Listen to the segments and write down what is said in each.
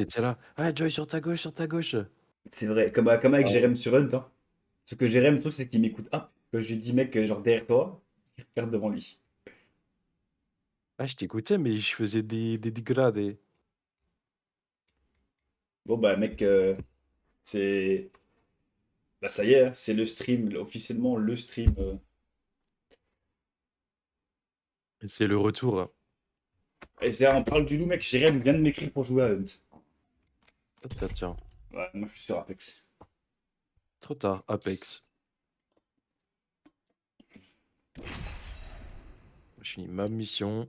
t'étais là. Ah, Joy sur ta gauche, sur ta gauche. C'est vrai, comme avec Ah ouais. Jérém sur Hunt. Hein. Ce que Jérém, le truc, c'est qu'il m'écoute. Ah, quand je lui dis, mec, genre derrière toi, il regarde devant lui. Ah, je t'écoutais, mais je faisais des dégradés. Bon, bah, mec, c'est. Bah, ça y est, hein, c'est le stream, officiellement le stream. Et c'est le retour. Et c'est, on parle du loup, mec. Jérém vient de m'écrire pour jouer à Hunt. Ah, tiens, tiens. Ouais, moi, je suis sur Apex. Trop tard, Apex. Je finis ma mission.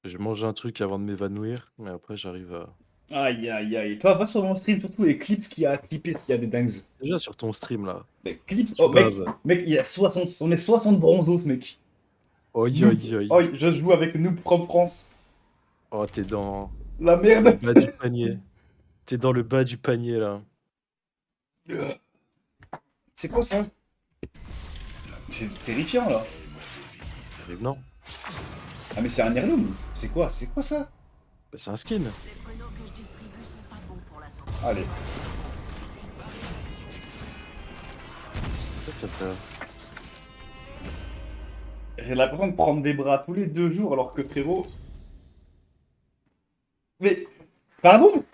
Je mange un truc avant de m'évanouir, mais après j'arrive à... Aïe, aïe, aïe. Toi, va sur mon stream, surtout les clips qu'il y a à clipper s'il y a des dingues. Déjà sur ton stream là, Mais si clips. tu Oh, mec, baves. mec, il y a 60. On est 60 bronzos, mec. Oi, oi, Noob. oi. Oh, je joue avec Noob from France. Oh, t'es dans La le merde. bas du panier. T'es dans le bas du panier là. C'est quoi ça? C'est terrifiant là. Mais non, Ah mais c'est un heirloom. C'est quoi? C'est quoi ça? c'est un skin. Les prénoms que je distribue sont pas bons pour la santé. Allez. Tiens, tiens, tiens. J'ai l'impression de prendre des bras tous les 2 jours alors que frérot. Mais. Pardon?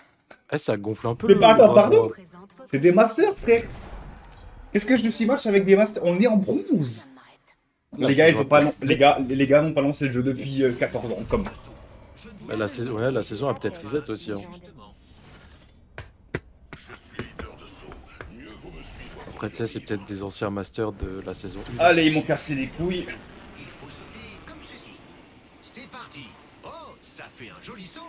Eh, ça gonfle un peu Mais le attends, bras pardon? droit. Présente votre C'est des masters, frère. Qu'est-ce que je me suis match avec des masters? On est en bronze. ça m'arrête. La Les gars, ils saison ont pas a les gars n'ont pas lancé le jeu depuis 14 ans. Comme. La saison, ouais, la saison a peut-être reset aussi. Hein. Après, tu sais, c'est peut-être des anciens masters de la saison 1. Allez, ils m'ont cassé les couilles. Il faut sauter comme ceci. C'est parti. Oh, ça fait un joli saut.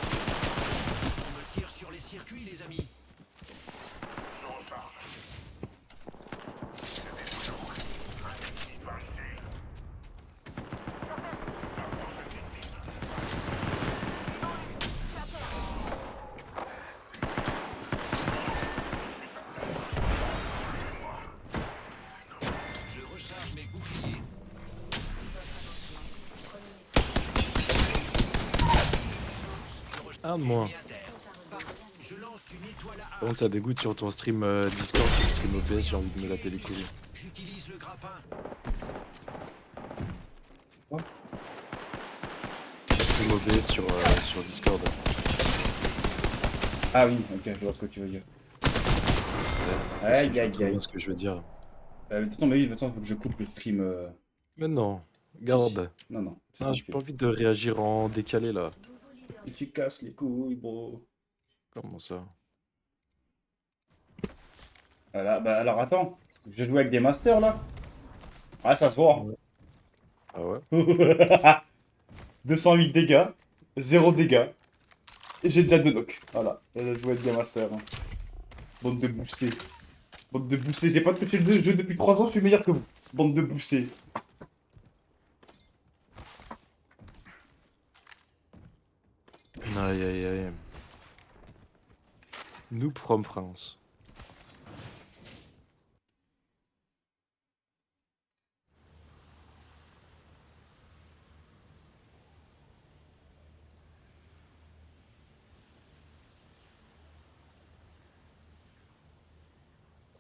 On me tire sur les circuits, les amis. Je recharge mes boucliers. Un de moins. Et à terre. Je lance une étoile à Par contre, ça dégoûte sur ton stream Discord, sur le stream OBS, j'ai envie de me latter les couilles. J'utilise le grappin. Stream OBS sur Discord. Ah oui, ok, je vois ce que tu veux dire. Ouais, Aïe, je aïe, vois aïe. ce que je veux dire. De toute façon, mais oui, de toute façon, faut que je coupe le stream. Mais non, Si, si. garde. Non, non. C'est Ah, bon, j'ai pas envie de réagir en décalé là. Et tu casses les couilles, bro. Comment ça? Voilà, bah alors attends. Je joue avec des masters là. Ah, ça se voit. Ah ouais? 208 dégâts, 0 dégâts. Et j'ai déjà 2 knocks. Voilà. Et je joue avec des masters. Hein. Bande de boostés. Bande de boostés. J'ai pas touché le jeu depuis 3 ans, je suis meilleur que vous. Bande de boostés. Aïe aïe aïe. Noob from France.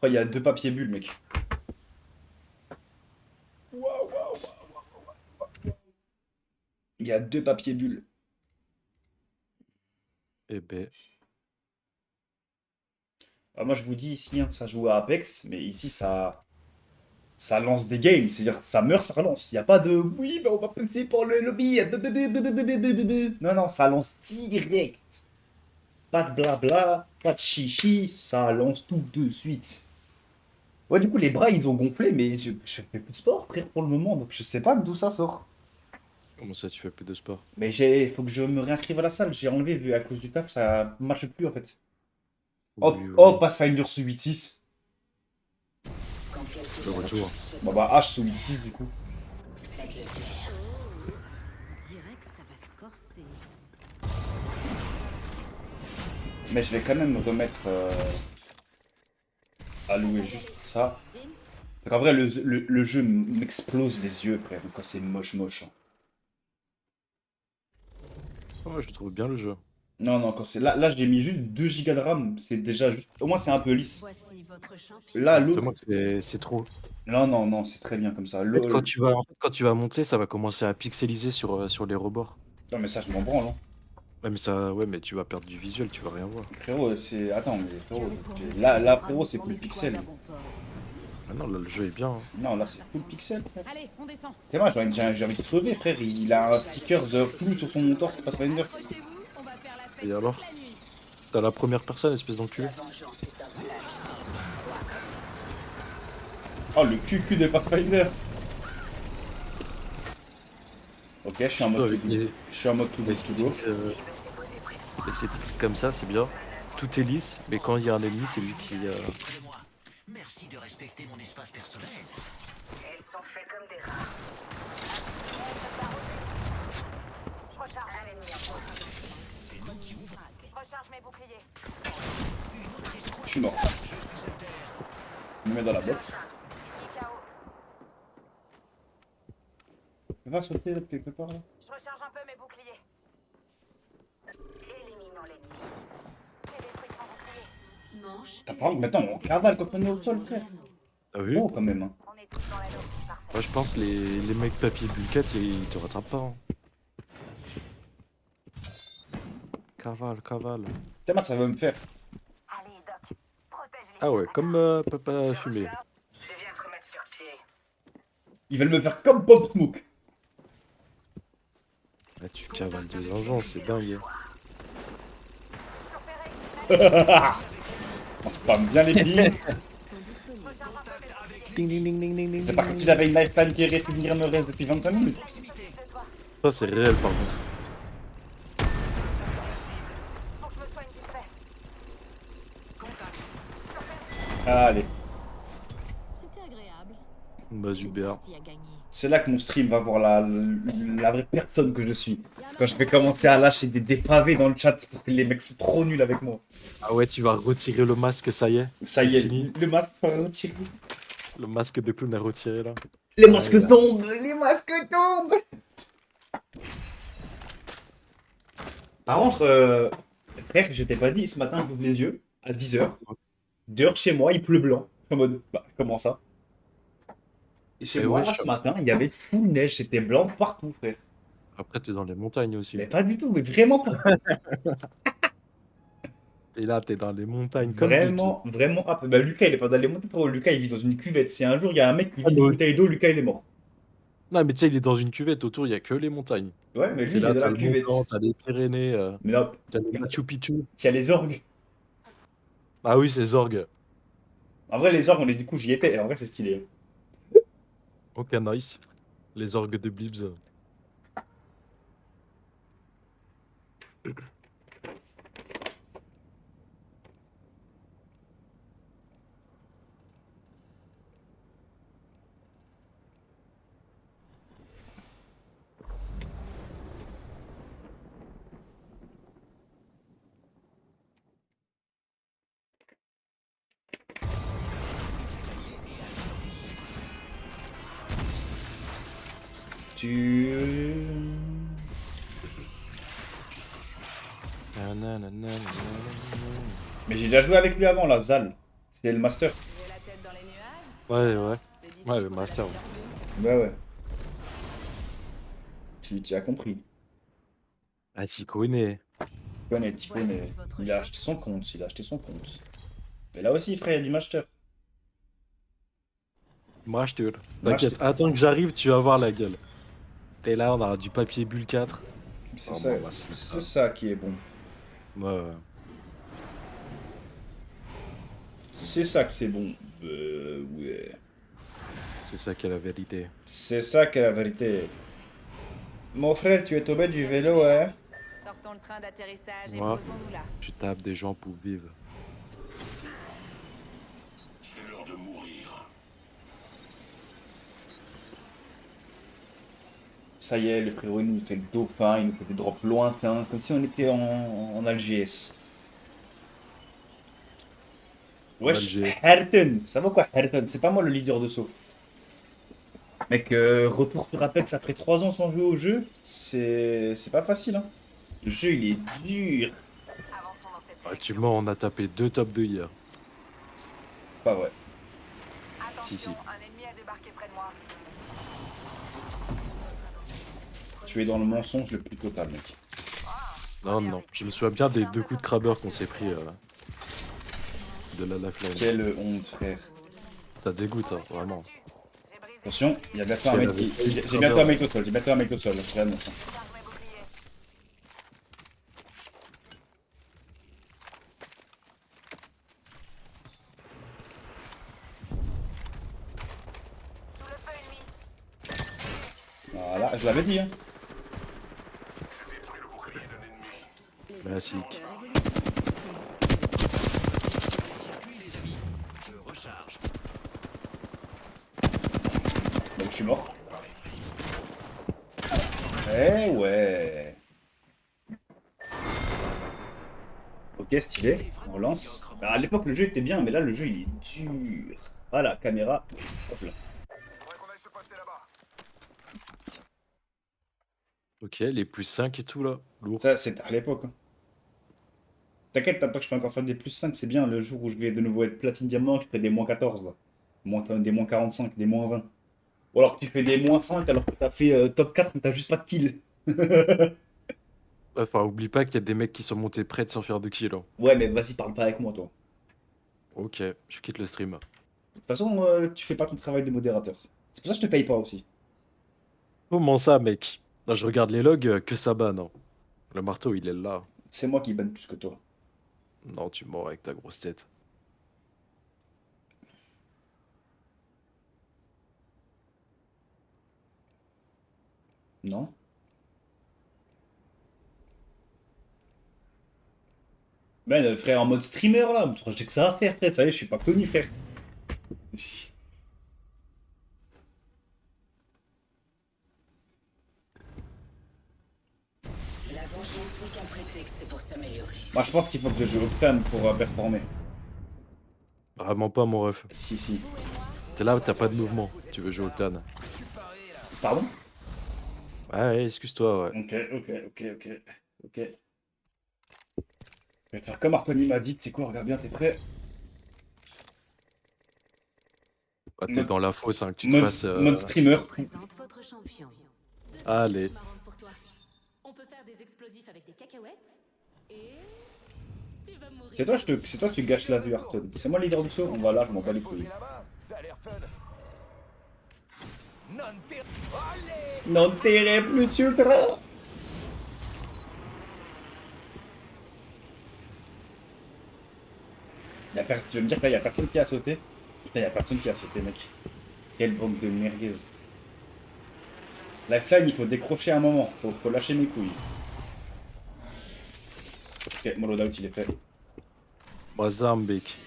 Oh, il y a 2 papiers bulles, mec. Il y a 2 papiers bulles. Eh ben, Ah, moi, je vous dis ici, hein, ça joue à Apex, mais ici, ça lance des games. C'est-à-dire, ça meurt, ça relance. Il n'y a pas de oui, bah, on va passer pour le lobby. Non, non, ça lance direct. Pas de blabla, pas de chichi, ça lance tout de suite. Ouais, du coup, les bras, ils ont gonflé, mais je fais plus de sport, frère, pour le moment, donc je sais pas d'où ça sort. comment ça tu fais plus de sport? Mais faut que je me réinscrive à la salle. J'ai enlevé, vu à cause du taf, ça marche plus, en fait. Oui, Hop, oui, hop, Pathfinder sous 8-6. le retour. Bon, bah, H sous 8-6, du coup. On dirait que ça va se corser. Mais je vais quand même me remettre à louer juste ça. En vrai, le jeu m'explose les yeux, frère, quand c'est moche. Hein. Ouais, je trouve bien le jeu. Non, non, quand c'est là, j'ai mis juste 2 gigas de RAM, c'est déjà juste. Au moins, c'est un peu lisse. Voici votre champion. Là, l'autre. Justement, c'est trop. Non, non, non, c'est très bien comme ça. En fait, quand tu vas monter, ça va commencer à pixeliser sur les rebords. Non, mais ça, je m'en branle. Hein. Ouais, mais tu vas perdre du visuel, tu vas rien voir. Frérot, c'est. Attends, mais frérot. Tu Là, frérot, c'est plus pixel. Ah non, là, le jeu est bien. Hein. Non, là, c'est full pixel, frère. Allez, on descend. C'est moi, j'ai envie de sauver, frère. Il a un sticker The Flu sur son torse, Pathfinder. Accrochez-vous, on va faire la fête Et toute alors la nuit. T'as la première personne, espèce d'enculé. Oh, le cul de Pathfinder. Ok, je suis en mode Avec to go. Je suis en mode to go, les to go. settings, les settings comme ça, c'est bien. Tout est lisse, mais quand il y a un ennemi, c'est lui qui. De moi. Merci de respecter mon espace personnel. Elles sont faites comme des rats. Je recharge un ennemi en pointe. C'est nous qui ouvrons. Recharge mes boucliers. Je suis mort. Je me mets dans la box. IKO. Va sauter là, quelque part là. Je recharge un peu mes boucliers. Éliminons l'ennemi. J'ai détruit son bouclier. Manche. T'as pas maintenant on cavale quand on est au sol, frère. T'as vu? Oh, quand même. Hein. On est tous dans la zone. Parfait. Moi, je pense les mecs papier bullet, ils te rattrapent pas. Hein. Cavale. Putain, ça va me faire. Allez, Doc. Protège les Ah ouais, comme Papa Fumé. Je viens te remettre sur pied. Ils veulent me faire comme Pop Smoke. Ah, tu cavales de zinzin, c'est dingue. On spam bien les billes. Ding ding ding ding ding ding. C'est pas comme s'il avait une lifeline qui aurait pu venir me reste depuis 25 minutes. Ça, c'est réel par contre. Faut que je me soigne vite fait. Allez. C'était agréable. Basu BA. Partie à gagner. C'est là que mon stream va voir la vraie personne que je suis. Quand je vais commencer à lâcher des pavés dans le chat parce que les mecs sont trop nuls avec moi. Ah ouais, tu vas retirer le masque, ça y est. Ça C'est y est, fini. le masque sera retiré. Le masque de clown est retiré là. Les masques là. tombent. Les masques tombent. Par contre, frère, je t'ai pas dit, ce matin, j'ouvre les yeux à 10h. Dehors chez moi, il pleut blanc. En mode, bah, comment ça? Et chez Et moi, ouais, là, ce matin, il y avait full neige, c'était blanc partout, frère. Après, t'es dans les montagnes aussi. Mais pas du tout, mais vraiment pas. Et là, t'es dans les montagnes comme Vraiment, vraiment. Ah, bah, Lucas, il est pas dans les montagnes, frérot. Lucas, il vit dans une cuvette. Si un jour, il y a un mec qui Ah, vit une mais- bouteille d'eau, Lucas, il est mort. Non, mais tu sais, il est dans une cuvette. Autour, il y a que les montagnes. Ouais, mais lui, C'est il est là, dans t'as la le cuvette. Mont Blanc, t'as les Pyrénées, Mais non, t'as le Machu Picchu. il y a les orgues. Ah oui, c'est Zorg. En vrai, les orgues, du coup, j'y étais. Et en vrai, c'est stylé. Ok, nice. Les orgues de Blibs. Tu. Mais j'ai déjà joué avec lui avant, là, Zal. C'était le master. J'ai la tête dans les nuages. Ouais. C'est d'ici Ouais, le qu'on a master, la ouais. perdu. Ouais. Tu as compris. Ah, t'y connais. Tu connais. Il a acheté son compte, Mais là aussi, frère, il y a du master. Moi, je te. Moi, T'inquiète, je te- attends que j'arrive, tu vas voir la gueule. T'es là, on aura du papier bulle 4. C'est Oh, ça, bah, c'est ça qui est bon. Ouais. C'est ça que c'est bon. Ouais. C'est ça qui est la vérité. C'est ça qui est la vérité. Mon frère, tu es tombé du vélo, hein? Sortons le train d'atterrissage et Ouais. posons-nous là. Tu tapes des gens pour vivre. Ça y est, le frérot, il nous fait le dauphin, il nous fait des drops lointains, comme si on était en LGS. Wesh, GS. Herten. Ça va quoi, Herten? C'est pas moi le leader de saut. Mec, retour sur Apex après 3 ans sans jouer au jeu, c'est pas facile, hein. Le jeu, il est dur. Avançons dans cette Ah, tu direction. mens, on a tapé 2 top 2 hier. Pas vrai. Si, si. Un ennemi a débarqué près de moi. Tu es dans le mensonge le plus total, mec. Non, non. Je me souviens bien des 2 coups de crabber qu'on s'est pris de la lifeline. Quelle honte, frère. Ça dégoûte, hein, vraiment. J'ai brisé Attention, il y a bientôt un Quelle mec qui... avait- J'ai bientôt un mec au sol, j'ai bientôt un mec au sol, je l'annonce. mes boucliers. Sous le feu ennemi. Voilà, je l'avais dit, hein. Classique. Circuit, les amis. Je recharge. Donc je suis mort. Eh ouais. Ok, stylé. On relance. Bah, à l'époque, le jeu était bien, mais là, le jeu, il est dur. Voilà, caméra. Hop là. Ok, les plus 5 et tout là. Lourd. Ça, c'était à l'époque, hein. T'inquiète, tant que je peux encore faire des plus 5, c'est bien. Le jour où je vais de nouveau être platine diamant, je ferai des moins 14, là. Des moins 45, des moins 20. Ou alors tu fais des moins 5 alors que t'as fait top 4 mais t'as juste pas de kill. Enfin, oublie pas qu'il y a des mecs qui sont montés près sans faire de kill, hein. Ouais, mais vas-y, parle pas avec moi, toi. Ok, je quitte le stream. De toute façon, tu fais pas ton travail de modérateur. C'est pour ça que je te paye pas aussi. Comment ça, mec? Là, je regarde les logs, que ça banne, hein. Le marteau, il est là. C'est moi qui banne plus que toi. Non, tu mords avec ta grosse tête. Non? Ben, frère, en mode streamer, là, j'ai que ça à faire, frère. Ça y est, je suis pas connu, frère. La vengeance n'est qu'un prétexte pour s'améliorer. Moi, je pense qu'il faut que je joue Octane pour performer. Vraiment pas, mon ref. Si, si. T'es là, t'as pas de mouvement. Tu veux jouer au TAN. Pardon? Ouais, excuse-toi, ouais. Ok, ok, ok, ok. Ok. Je vais faire comme Artoni m'a dit, tu sais quoi, regarde bien, t'es prêt? Ah, t'es Mode- dans la fosse, hein, que tu te Mode, fasses. mode streamer. Présente votre champion. Allez. Marrante pour toi. On peut faire des explosifs avec des cacahuètes. Et tu vas mourir. C'est toi, tu gâches la vue, Arton. C'est moi le leader du saut. On va là, je m'en bats les couilles. Non tirez plus sur le train. Tu veux me dire que là, y a personne qui a sauté? Putain, y a personne qui a sauté, mec. Quelle bande de merguez. Lifeline, il faut décrocher un moment. Faut lâcher mes couilles. Ok, mon loadout, il est fait. Mozambique.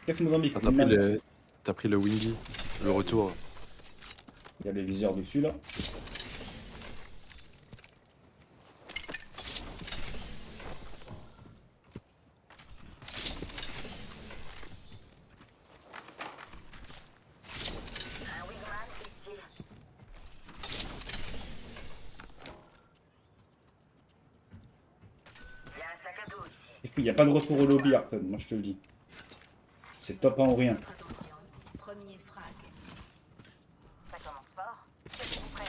Qu'est-ce que Mozambique? Ah, t'as pris le Windy. Le retour. Il y a les viseurs dessus, là. Il n'y a pas de retour au lobby, Arton, moi je te le dis. C'est top 1 ou rien. Attention, premier frag. Ça commence fort. C'est prêt.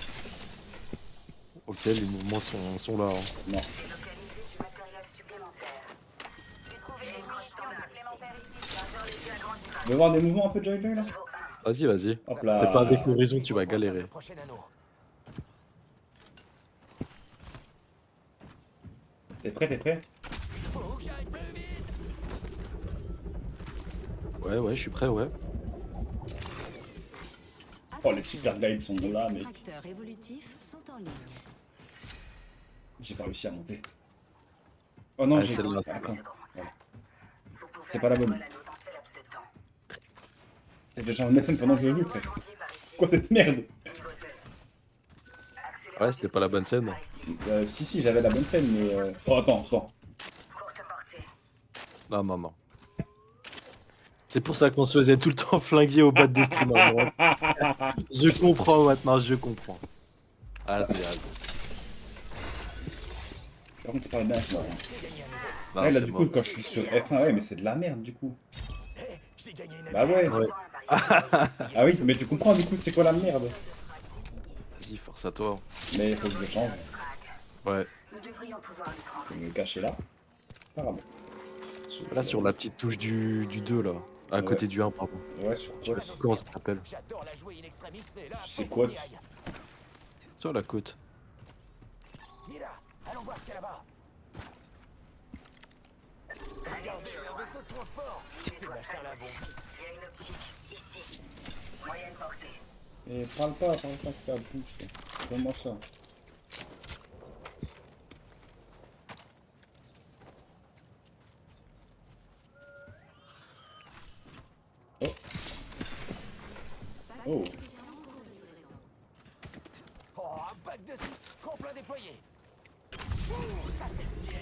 Ok, les mouvements sont là, hein. Non. Localiser du matériel supplémentaire. J'ai trouvé des munitions supplémentaires ici. Chargeur les yeux agrandis. Tu veux voir des mouvements un peu de Joy Joy là? Vas-y, vas-y. Hop T'es là. pas avec l'horizon, tu vas galérer. T'es prêt, t'es prêt? Ouais, je suis prêt, ouais. Oh, les super guides sont là, mais Les tracteurs évolutifs sont en ligne. j'ai pas réussi à monter. Oh non, Ah, j'ai... celle-là, Attends, voilà. C'est pas la bonne. J'ai déjà un SN pendant que je joue, frère. Quoi cette merde? Ouais, c'était pas la bonne scène. Si, j'avais la bonne scène, mais... Oh, attends. Non. C'est pour ça qu'on se faisait tout le temps flinguer au bas des streamers. Je comprends maintenant, je comprends. Ah, c'est grave. Par contre, pas bien, c'est marrant. Non, Ouais, là, c'est du mort. coup, quand je suis sur F1, ouais, mais c'est de la merde, du coup. J'ai gagné une Bah ouais. Ouais. Ah oui, mais tu comprends, du coup, c'est quoi la merde? Vas-y, force à toi. Mais il faut que je le change. Ouais. Nous devrions pouvoir lui prendre. Je vais me cacher là. Apparemment. Là, sur la petite touche du 2, là. À Ouais. côté du 1, pardon. Ouais, sur Je sais quoi? pas comment ça s'appelle. J'adore la jouer in extremis, mais là, C'est faut quoi? qu'on y aille. Sur la côte. Mira, allons voir ce qu'il y a là-bas. Regardez, un vaisseau de transport. C'est machin la bombe. Il y a une optique, ici. Moyenne portée. Et parle pas avec ta bouche. Donne-moi ça. Oh. Oh. Oh, un pack de tremplin déployé. Ouh, ça c'est bien.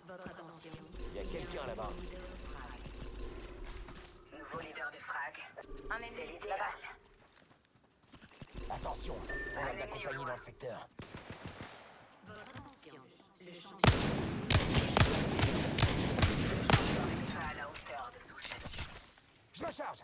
Votre attention. Il y a quelqu'un là-bas. Nouveau leader de frag. Un ennemi l'idéal. Attention, on a de la compagnie dans le secteur. Votre attention. Le champion. Pas à la hauteur de son statut. Je me charge.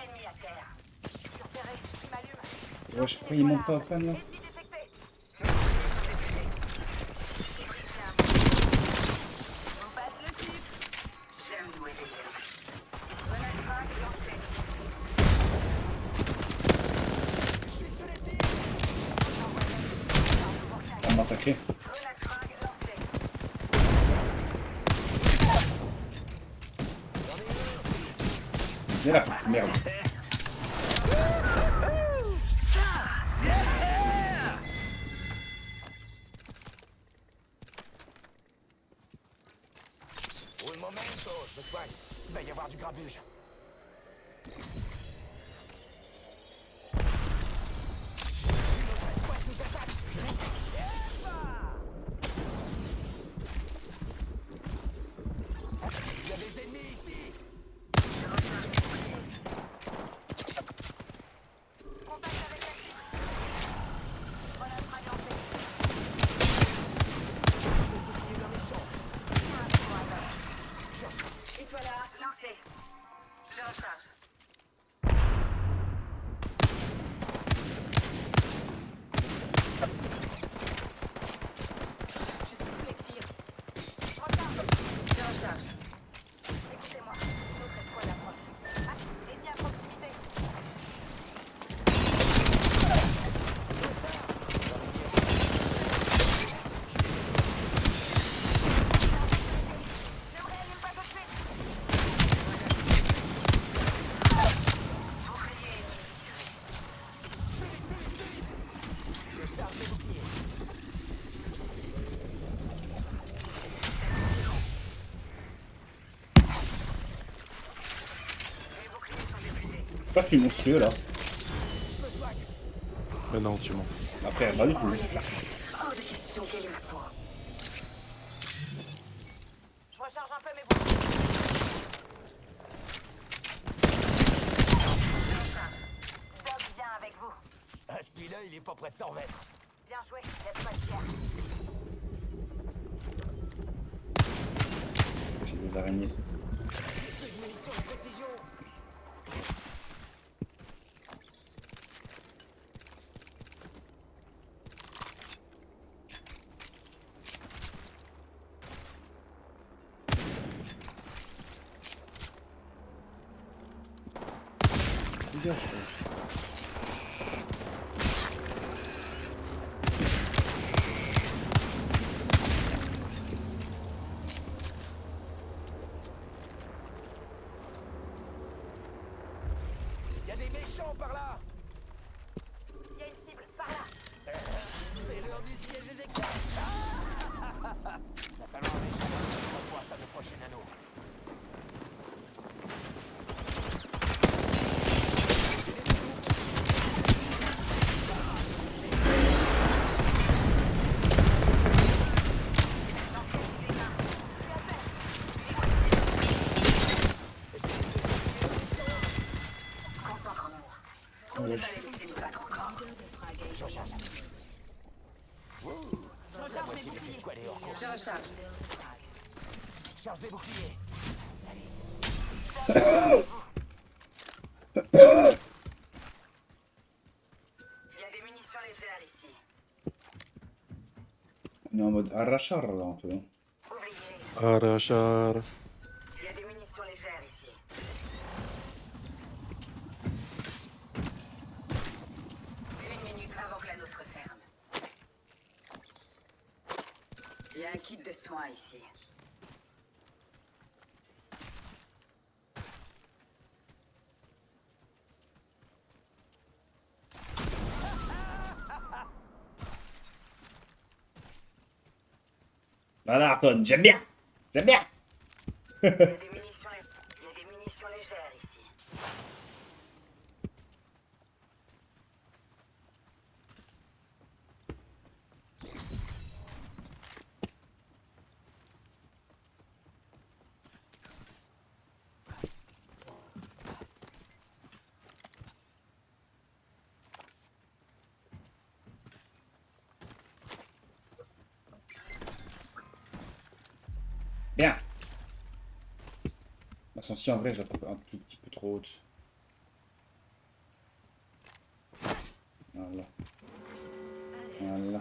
Ennemi à terre. Repéré, il m'allume. Ouais, je crois qu'il monte pas à fin là. Ennemi détecté. On passe le type. J'aime jouer des ennemis. Grenade frag lancée. On massacré. Grenade frag lancée. Viens là, merde. Un momento, je me soigne. Il va y avoir du grabuge. Il y a des ennemis ici. Contact avec la cible. Grenade frag lancée. Étoile A lancée. Je recharge. Je recharge. Écoutez-moi, notre escouade approche. Ah, ennemi à proximité. Ne me réanime pas tout de suite. Bouclier Je charge les boucliers. Les boucliers sont déplués. Pourquoi tu es monstrueux là? Mais non, tu mens. Après, pas du tout. Hors de question qu'elle me pour. Je recharge un peu mes boucliers. Doc vient avec vous. Ah, celui-là, il est pas prêt de s'en remettre. Bien joué, laisse pas de fier. C'est des araignées. Plus de munitions de précision. Bien, je crois. Il y a des méchants par là. Il y a une cible, par là. C'est l'heure du siège Va falloir un échantillon pour pouvoir faire le prochain anneau. On ne va pas les laisser nous battre encore. Je recharge. La moitié de l'escouade est hors course. Je recharge. Charge les boucliers. Il y a des munitions légères ici. On est en mode arrachar là un peu. Oubliez. Arachar. Il y a des munitions légères ici. Une minute avant que l'anneau se referme. Il y a un kit de soins ici. Voilà Arton, j'aime bien. J'aime bien. Il y a des munitions légères ici. Bien. L'ascension en vrai, je la trouve un tout petit peu trop haute. Voilà. Voilà.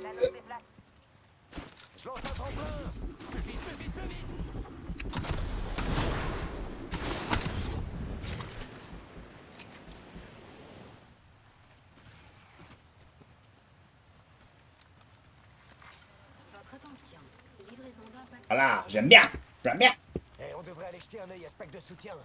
L'anneau se déplace. Je lance un tremplin. Plus vite, plus vite, plus vite. Votre attention. Livraison d'impact. Voilà, j'aime bien. J'aime bien. Eh, on devrait aller jeter un œil à ce pack de soutien.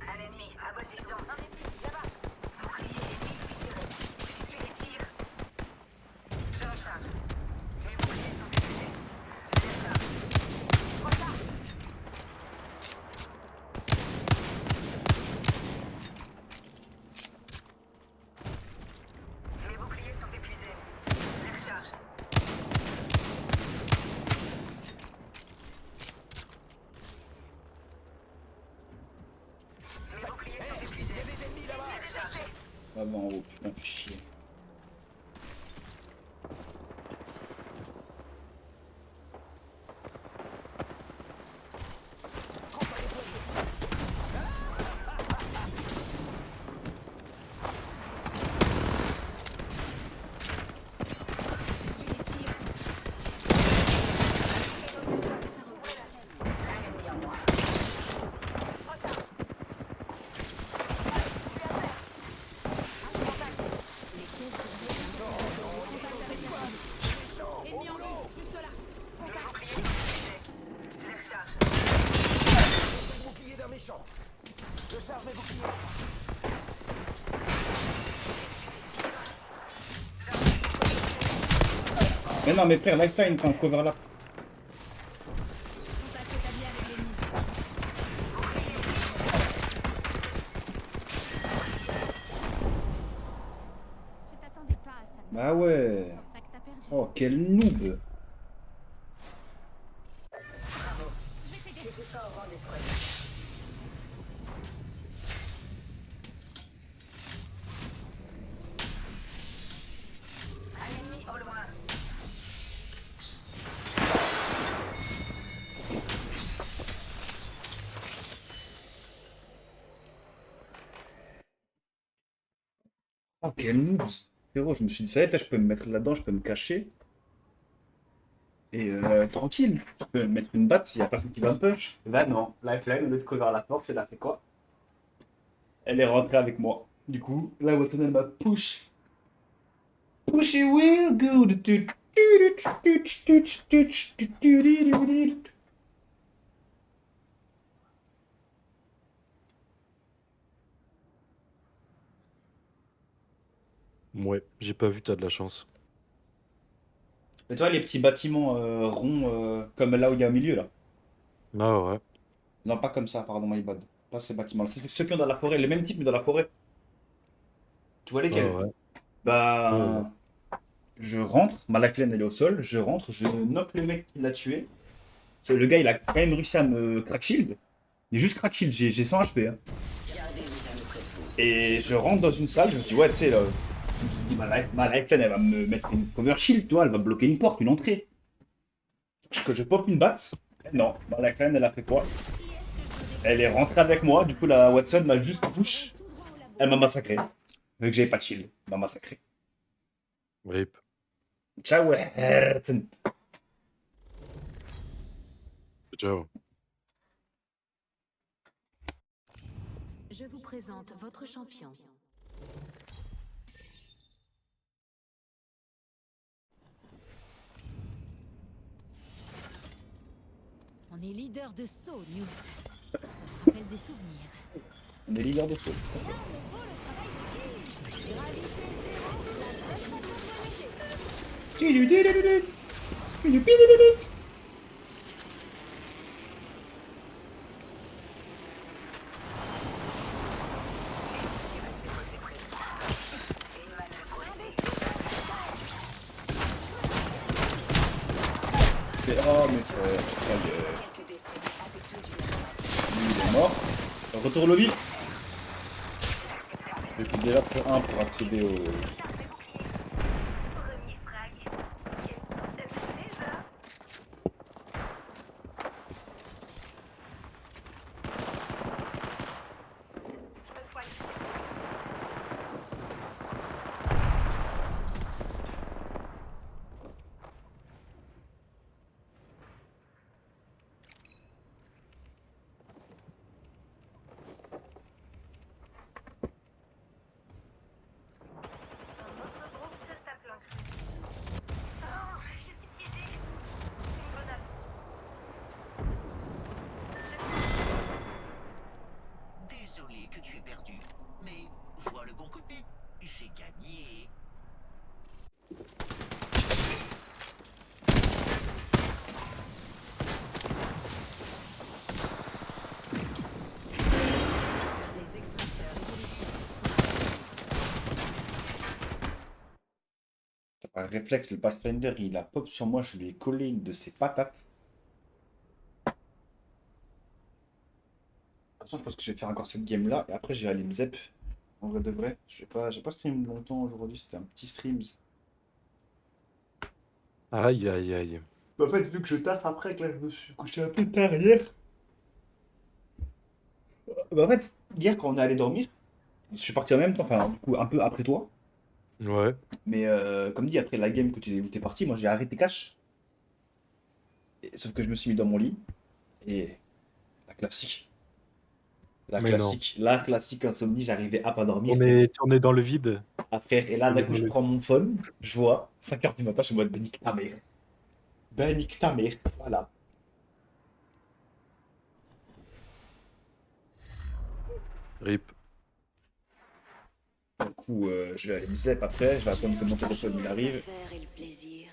Un ennemi, à votre distance. Un ennemi, là-bas. Bouclier ennemi tiré. J'y suis les tirs. Je recharge. Mes boucliers sont épuisés. Je décharge. Recharge. Mes boucliers sont épuisés. Je les recharge. Mes boucliers sont épuisés. Il y a des ennemis là-bas. Je les décharge. Vraiment en haut, putain, fais chier. Un ennemi en moi. Ennemi en vue. Juste là. Mes boucliers sont épuisés. Je les recharge. Le bouclier d'un méchant. Je charge mes boucliers. Mais non, mais frère, Lifeline, t'es en cover là. Contact établi avec l'ennemi. Tu t'attendais pas à ça. Bah ouais. C'est pour ça que t'as perdu. Oh, quel noob. Je vais t'aider. Les efforts rendent l'escouade. Un ennemi au loin. Oh, quel noobs. Frérot, je me suis dit, ça y est, je peux me mettre là-dedans, je peux me cacher. Et tranquille, je peux me mettre une batte s'il y a personne qui va me punch. Là, non. Là, Lifeline, au lieu de courir à la porte, elle a fait quoi? Elle est rentrée avec moi. Du coup, là, Watson, elle m'a push. Push it real good. Ouais, j'ai pas vu, t'as de la chance. Et toi, les petits bâtiments ronds, comme là où il y a au milieu, là. Ah ouais. Non, pas comme ça, pardon, my bad. Pas ces bâtiments-là. C'est ceux qui ont dans la forêt, les mêmes types, mais dans la forêt. Tu vois Ah lesquels? ouais. Ouais, ouais. Bah, je rentre, ma laclène elle est au sol, je rentre, je knock le mec qui l'a tué. Parce que le gars il a quand même réussi à me crack shield. Mais juste crack shield, j'ai 100 HP. Hein. Et je rentre dans une salle, je me suis dit, ouais, tu sais, là, je me suis dit, ma lifeline elle va me mettre une cover shield, tu vois, elle va bloquer une porte, une entrée. Que je pop une batte. Non, ma lifeline elle a fait quoi? Elle est rentrée avec moi, du coup la Watson m'a juste push. Elle m'a massacré. Vu que j'avais pas de shield, elle m'a massacré. Rip. Ciao, Ayrton. Ciao. Je vous présente votre champion. On est leader de saut, Newt. Ça me rappelle des souvenirs. On est leader de saut. Oh, mais ça y est. Lui, il est mort. Retour au lobby. Et puis déjà faire un pour accéder au. Premier frag. Ça me fait ça. Je me soigne. Un autre groupe sur ta planque. Oh, je suis piégée. C'est une grenade. Désolé que tu aies perdu, mais vois le bon côté, j'ai gagné. Par réflexe, le Pathfinder, il a pop sur moi, je lui ai collé une de ses patates. Attention, je pense que je vais faire encore cette game là et après je vais aller me zep. En vrai de vrai, j'ai pas stream longtemps aujourd'hui, c'était un petit stream. Aïe, aïe, aïe. Bah, en fait, vu que je taffe après, que là je me suis couché un peu tard hier. Bah, en fait, hier quand on est allé dormir, je suis parti en même temps, enfin, du coup, un peu après toi. Ouais. Mais comme dit, après la game où t'es parti, moi j'ai arrêté cash. Sauf que je me suis mis dans mon lit. Et la classique. Mais non. La classique insomnie, j'arrivais à pas dormir. On est dans le vide. Ah frère, et là d'un coup je Désolé. prends mon phone, je vois 5h du matin, je suis en mode ben nique ta mère. Ben nique ta mère, voilà. Rip. Du coup, je vais aller me zep après, je vais attendre que mon téléphone il arrive. Et le plaisir.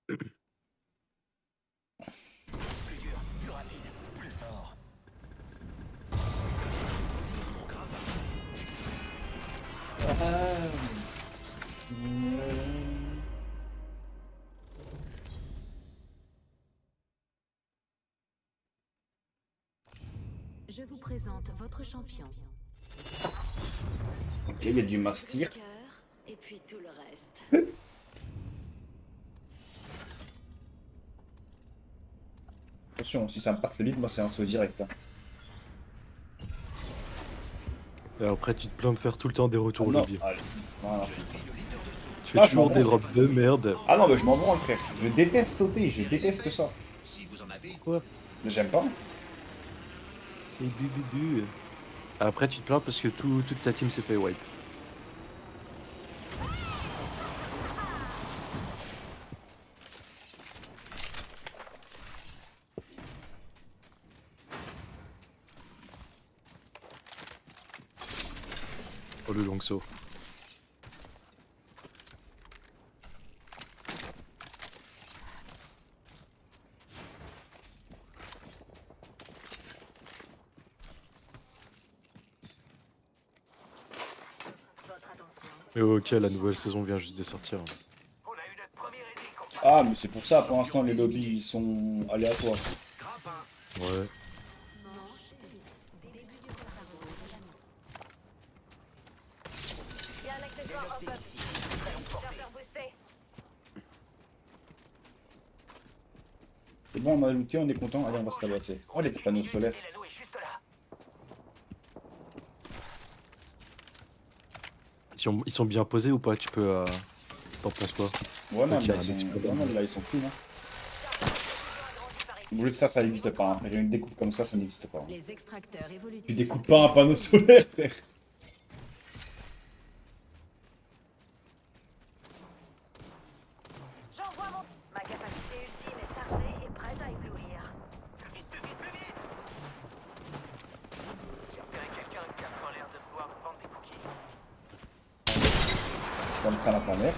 Plus rapide, plus fort. Je vous présente votre champion. Ok, il y a du mastir. Le cœur, et puis tout le reste. Attention, si ça me part le vide, moi c'est un saut direct. Hein. Et après, tu te plains de faire tout le temps des retours au non, lobby. allez. Voilà. Tu fais Ah, je m'en toujours des branle. drops de merde. Ah non, mais je m'en branle, frère. Je déteste sauter, je déteste ça. Si vous en avez. Quoi? J'aime pas. Et bu bu bu. Après, tu te plains parce que toute ta team s'est fait wipe. Oh, le long saut. Votre attention. Mais ok, la nouvelle saison vient juste de sortir. On a eu notre premier ennemi, compadre. Ah, mais c'est pour ça, pour l'instant, les lobbies, ils sont aléatoires. Ouais. Début du compte à rebours. Il y a un accessoire hop-up. Chargeur boosté. C'est bon, on a looté, on est content. Allez, on va se tabasser. Oh, les panneaux solaires. Et l'anneau est juste là. Ils sont bien posés ou pas? Tu peux. T'en penses quoi? Ouais, non, Ok, là, un ils sont... expert ouais, non, là, ils sont cool, hein. Au lieu de ça n'existe pas. Hein. Une découpe comme ça n'existe pas. Hein. Les extracteurs évolutifs. Tu découpes pas un panneau solaire, frère. J'envoie mon... Ma capacité ultime est chargée et prête à éblouir. Vite, plus vite, plus vite. J'ai repéré quelqu'un qui a pas l'air de vouloir nous vendre des cookies. On prend la planète.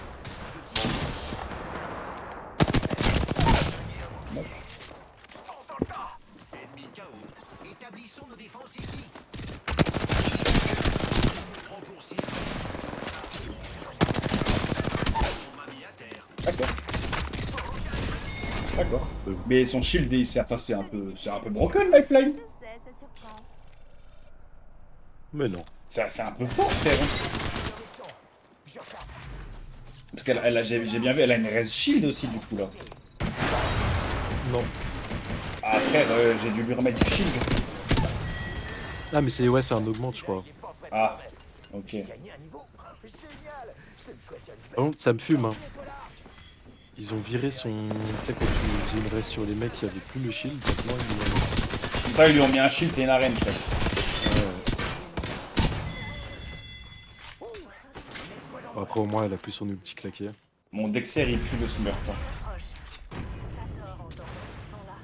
Fonce dans le tas. Ennemi KO. Établissons nos défenses ici. 3 pour 6. On m'a mis à terre. D'accord. D'accord. Mais son shield, c'est un peu broken, Lifeline. Je sais, ça surprend. Mais non. C'est un peu fort, frère. Hein. Je regarde. Parce j'ai bien vu, elle a une res shield aussi, du coup, là. Non. Ah, frère, j'ai dû lui remettre du shield. Ah, mais c'est ouais, un augmente, je crois. Ah, ok. Gagner un niveau. Génial. Je vais me choisir une Par contre, ça me fume, hein. Ils ont viré son. Tu sais, quand tu faisais une race sur les mecs, il n'y avait plus le shield. Maintenant, Putain, ils lui ont mis un shield, c'est une arène, frère. Après, au moins, elle a plus son ulti claqué. Mon Dexter, il pue le smurf. Hein. Proche. J'adore entendre ce son-là.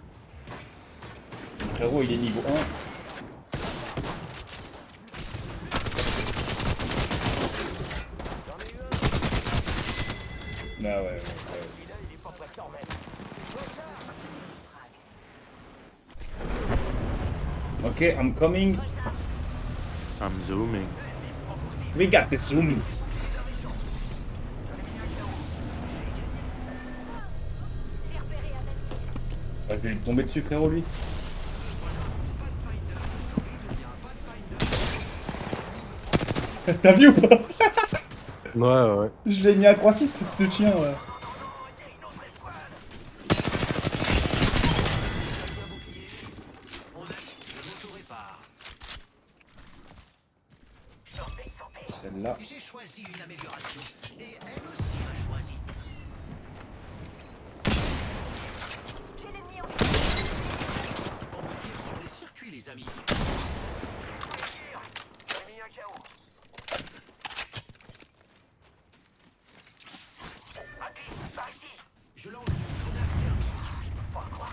Mon frérot, il est niveau 1. Ah ouais. il est pas prêt de s'en remettre. Ok, I'm coming. I'm zooming. We got the zoomies. J'ai repéré un ennemi. Je vais lui tomber dessus, frérot, lui. T'as vu ou pas? Ouais. Je l'ai mis à 3-6, c'est le chien, ouais. Celle-là. J'ai choisi une amélioration. Et elle aussi m'a choisi. J'ai l'ennemi en... On me tire sur les circuits, les amis. J'en ai mis un KO. Un clip, par ici. Je lance une grenade thermique. Pas quoi.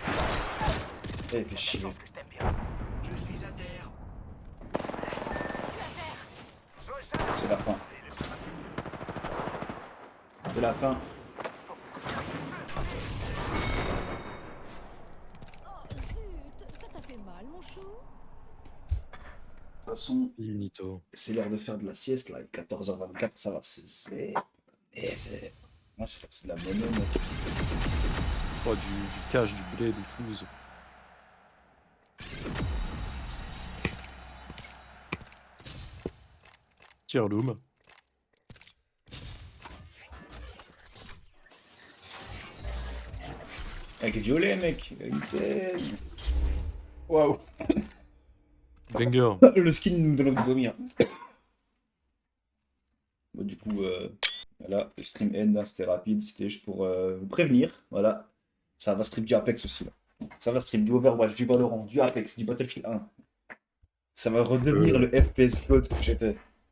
Eh, fait chier. Je pense que je t'aime bien. Je suis à terre. C'est la fin. C'est la fin. Oh, zut, ça t'a fait mal, mon chou? De toute façon, Finito. c'est l'heure de faire de la sieste, là. 14h24, ça va. Moi, je crois que c'est de la bonne heure, mec. Oh, du cash, du blé, du flouze. Tire-loom. Avec violet, mec. Waouh. Banger. Le skin de notre vomir. Bon, du coup, voilà, le stream end, hein, c'était rapide, c'était juste pour vous prévenir. Voilà, ça va stream du Apex aussi. Là. Ça va stream du Overwatch, du Valorant, du Apex, du Battlefield 1. Ça va redevenir le FPS God que j'étais.